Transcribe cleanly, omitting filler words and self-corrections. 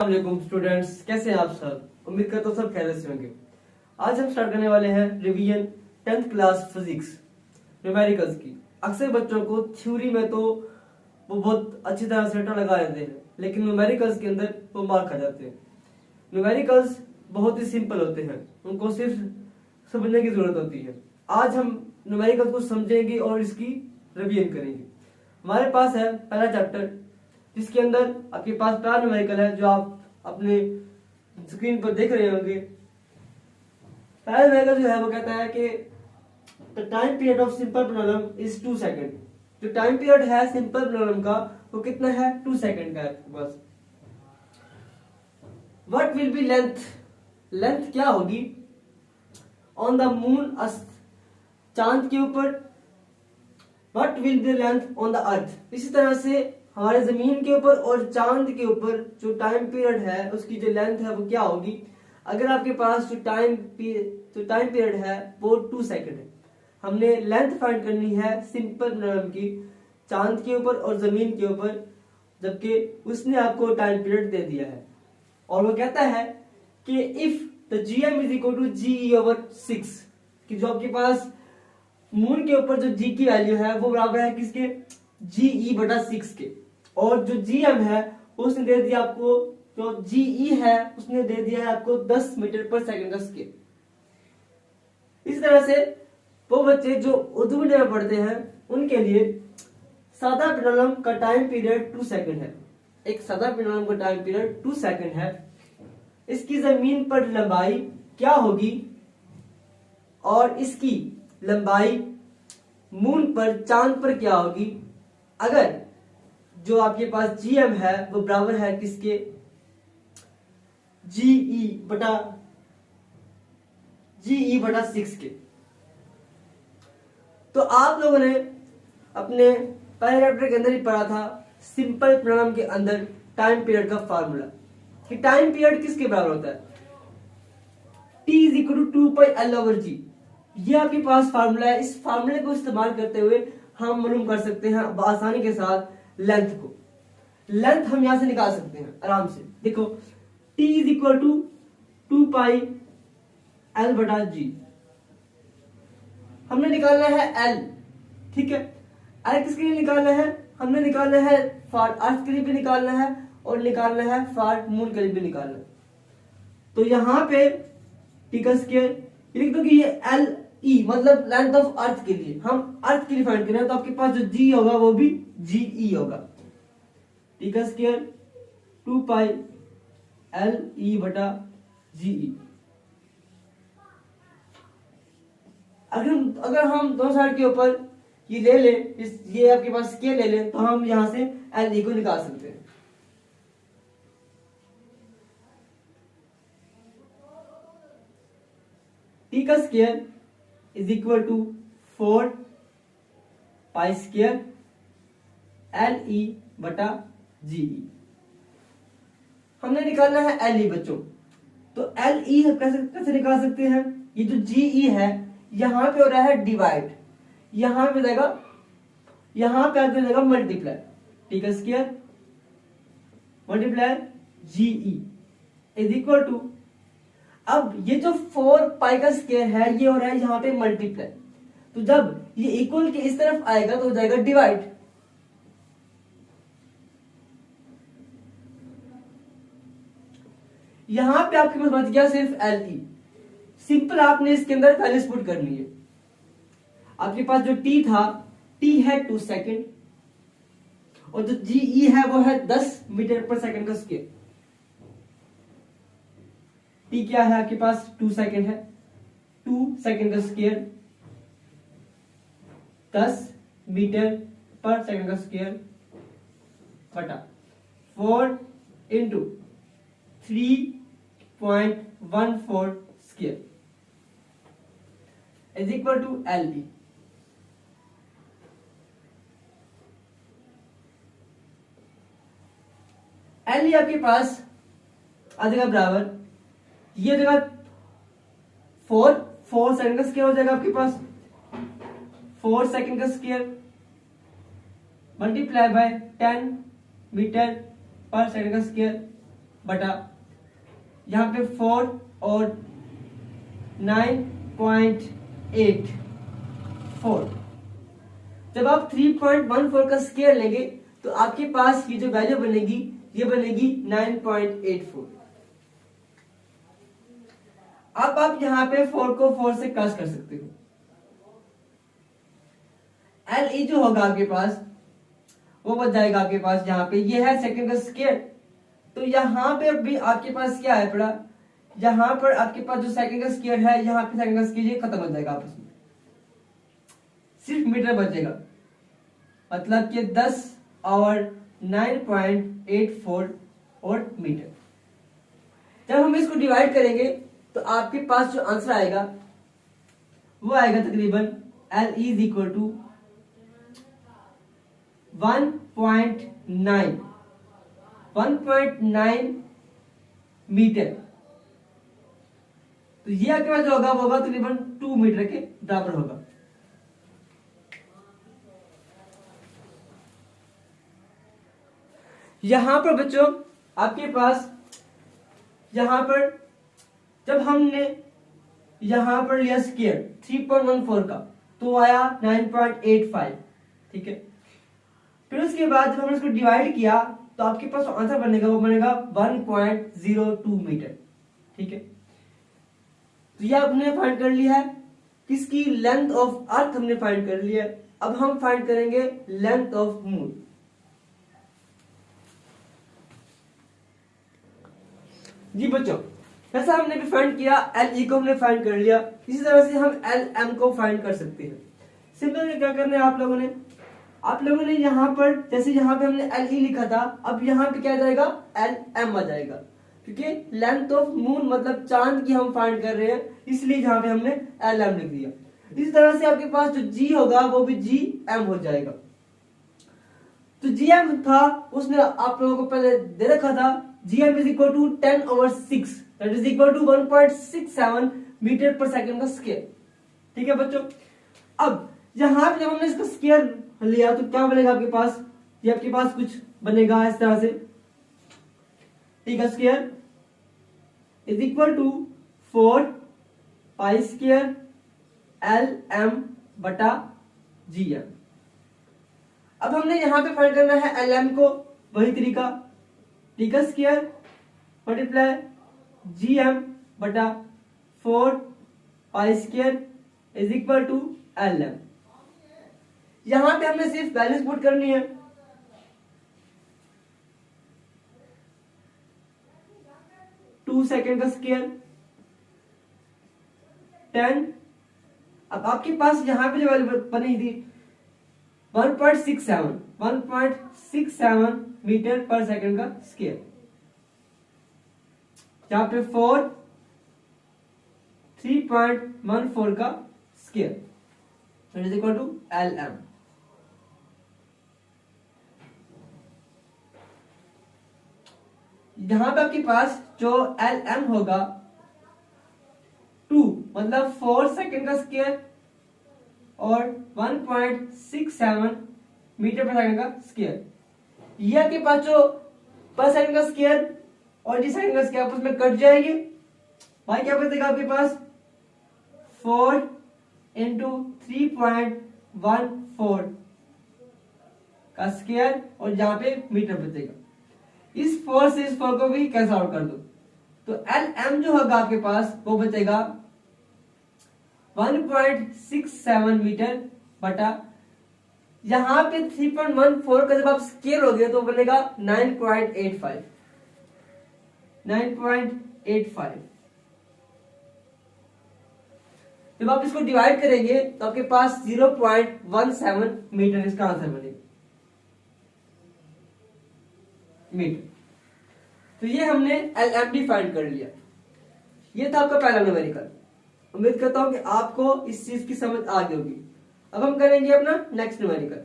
वालेकुम स्टूडेंट्स, कैसे हैं आप सब। उम्मीद करता हूँ सब खैरियत से होंगे। आज हम स्टार्ट करने वाले हैं revision 10th class physics numericals की। अक्सर बच्चों को थ्योरी में तो वो बहुत अच्छी तरह से रट्टा लगा लेते हैं, लेकिन न्यूमेरिकल्स के अंदर वो मार खा जाते हैं। न्यूमेरिकल्स बहुत ही सिंपल होते हैं, उनको सिर्फ समझने की जरूरत होती है। आज हम न्यूमेरिकल्स को समझेंगे और इसकी रिवीजन करेंगे। हमारे पास है पहला चैप्टर, जिसके अंदर आपके पास पहला न्यूमेरिकल है जो आप अपने स्क्रीन पर देख रहे होंगे। पहला न्यूमेरिकल जो है वो कहता है कि the time period of simple pendulum is 2 second. जो टाइम पीरियड है सिंपल प्रोनोलम का वो कितना है, 2 सेकंड का है आपके पास। What will be length, length क्या होगी ऑन द मून, चांद के ऊपर। What will be length on the earth. इसी तरह से हमारे जमीन के ऊपर और चांद के ऊपर जो टाइम पीरियड है उसकी जो लेंथ है वो क्या होगी। अगर आपके पास जो टाइम पीरियड है वो 2 सेकंड है, हमने लेंथ फाइंड करनी है सिंपल प्रोनोलम की चांद के ऊपर और जमीन के ऊपर, जबकि उसने आपको टाइम पीरियड दे दिया है। और वो कहता है कि if the gm is equal to GE/6, कि जो आपके पास मून के ऊपर जो g की वैल्यू है वो बराबर है किसके, GE/6 के। और जो gm है उसने दे दिया आपको, जो GE है उसने दे दिया है आपको 10 मीटर पर सेकंड का स्केल। इस तरह से वो बच्चे जो उर्दू मीडियम में पढ़ते हैं उनके लिए सादा पेंडुलम का टाइम पीरियड 2 सेकंड है। एक सादा पेंडुलम का टाइम पीरियड 2 सेकंड है। इसकी जमीन पर लंबाई क्या होगी और इसकी लंबाई मून पर चांद पर क्या होगी, अगर जो आपके पास जीएम है वो बराबर है किसके, GE/6 के। तो आप लोगों ने अपने पहले चैप्टर के अंदर ही पढ़ा था सिंपल प्रोनोलम के अंदर टाइम पीरियड का फार्मूला, कि टाइम पीरियड किसके बराबर होता है, T is equal to 2πL/G। ये आपके पास फार्मूला है। इस फार्मूले को इस्तेमाल करते हुए हम मालूम कर सकते हैं आसानी के साथ लेंथ को। लेंथ हम यहां से निकाल सकते हैं आराम से। देखो T is equal to 2πL/G। हमने निकालना है L, ठीक है। L किसके लिए निकालना है, हमने निकालना है फॉर अर्थ के लिए भी निकालना है और निकालना है फॉर मून के लिए भी निकालना है। तो यहां पे T का स्क्वायर लिख दो कि ये LE मतलब लेंथ ऑफ अर्थ के लिए, हम अर्थ के लिए फाइंड कर रहे हैं, तो आपके पास जो G होगा वो भी GE होगा। T का स्क्वायर 2πLE/GE। अगर हम दोनों साइड के ऊपर ये ले ले, ये आपके पास स्केल ले ले, तो हम यहां से LE को निकाल सकते हैं। T का square is equal to 4π² LE/GE। हमने निकालना है LE बच्चों, तो LE कैसे निकाल सकते हैं, ये जो GE है यहां पे हो रहा है डिवाइड, यहां पे जाएगा, यहां पे आके जाएगा मल्टीप्लाई। T का square multiply GE is equal to, अब ये जो 4π का स्क्वायर है ये हो रहा है यहां पे मल्टीप्लाई, तो जब ये इक्वल के इस तरफ आएगा तो हो जाएगा डिवाइड। यहां पे आपके पास बच गया सिर्फ LE। सिंपल आपने इसके अंदर वैल्यूज पुट करनी है। आपके पास जो T था, T है 2 सेकंड और जो GE है वो है 10 मीटर पर सेकंड का स्क्वायर। T क्या है आपके पास, 2 सेकंड है, 2 सेकंड का स्क्वायर 10 मीटर पर सेकंड का स्क्वायर बटा 4 into 3.14 square is equal to LE। LE आपके पास आ जाएगा बराबर, ये जगह 4 सेकंड का स्क्वायर हो जाएगा आपके पास, 4 सेकंड का square multiply by 10 metre per second का स्क्वायर बटा यहाँ पे 4 और 9.84। जब आप 3.14 का स्क्वायर लेंगे तो आपके पास ये जो वैल्यू बनेगी ये बनेगी 9.84। अब आप यहाँ पे 4 को 4 से क्रॉस कर सकते हो। LE जो होगा आपके पास वो बच जाएगा आपके पास, यहाँ पे ये है सेकंड का स्क्वायर, तो यहाँ पे भी आपके पास क्या है पड़ा, यहाँ पर आपके पास जो सेकंड का स्क्वायर है यहाँ पे सेकंड का स्क्वायर ये खत्म हो जाएगा आपस में, सिर्फ मीटर बचेगा, मतलब कि 10 और 9.84 और मीटर। जब हम इसको डिवाइड करेंगे तो आपके पास जो आंसर आएगा वो आएगा तकरीबन LE is equal to 1.9 metre. तो ये आपके पास जो होगा वो होगा तकरीबन 2 मीटर के बराबर होगा। यहां पर बच्चों आपके पास यहां पर जब हमने यहां पर लिया स्क्वायर 3.14 का तो आया 9.85, ठीक है। फिर उसके बाद जब हमने इसको डिवाइड किया तो आपके पास आंसर बनेगा वो बनेगा 1.02 मीटर, ठीक है। तो ये आपने फाइंड कर लिया है, किसकी लेंथ ऑफ अर्थ हमने फाइंड कर लिया है। अब हम फाइंड करेंगे लेंथ ऑफ मून। जी बच्चों, जैसा हमने भी फाइंड किया LE को हमने फाइंड कर लिया, इसी तरह से हम LM को फाइंड कर सकते हैं। सिंपल क्या करना है आप लोगों ने यहाँ पर जैसे यहाँ पे हमने LE लिखा था, अब यहाँ पे क्या आ जाएगा LM आ जाएगा, क्योंकि लेंथ ऑफ मून मतलब चांद की हम फाइंड कर रहे हैं, इसलिए यहाँ पे हमने LM लिख दिया। इसी तरह से आपके पास जो G होगा वो भी GM हो जाएगा। तो GM था उसने आप लोगों को पहले दे रखा था, GM is equal to 10/6 that is equal to 1.67 metre per second का स्क्वायर, ठीक है बच्चों। अब यहां पे जब हमने इसका स्क्वायर लिया तो क्या बनेगा आपके पास, ये आपके पास कुछ बनेगा इस तरह से, ठीक है। Square is equal to 4 pi square LM बटा GM। अब हमने यहां पे फाइंड करना है LM को, वही तरीका, ठीक है। स्क्वायर मल्टीप्लाई GM बटा 4 pi square is equal to LM। यहां पे हमने सिर्फ वैल्यूज पुट करनी है। टू सेकेंड का स्क्वायर 10। अब आपके पास यहां पे जो वैल्यू बनी थी 1.67 मीटर पर सेकंड का स्क्वायर, जहां पे 3.14 का square is equal to LM। यहां पे आपके पास जो LM होगा 2 मतलब 4 सेकंड का स्क्वायर और 1.67 मीटर पर सेकंड का स्क्वायर। ये आपके पास जो पर सेकंड का स्क्वायर और जी सेकंड का स्क्वायर आपस में कट जाएंगे, भाई क्या बचेगा आपके पास 4 इंटू 3.14 का स्क्वायर और जहां पे मीटर बचेगा। इस 4 से इस 4 को भी कैंसिल आउट कर दो तो LM जो होगा आपके पास वो बचेगा 1.67 मीटर बटा यहां पे 3.14 का जब आप स्केल हो गए तो बनेगा 9.85। जब आप इसको डिवाइड करेंगे तो आपके पास 0.17 मीटर इसका आंसर बनेगा मीटर। तो ये हमने LMD फाइंड कर लिया। ये था आपका पहला न्यूमेरिकल। उम्मीद करता हूं कि आपको इस चीज की समझ आ गई होगी। अब हम करेंगे अपना नेक्स्ट न्यूमेरिकल।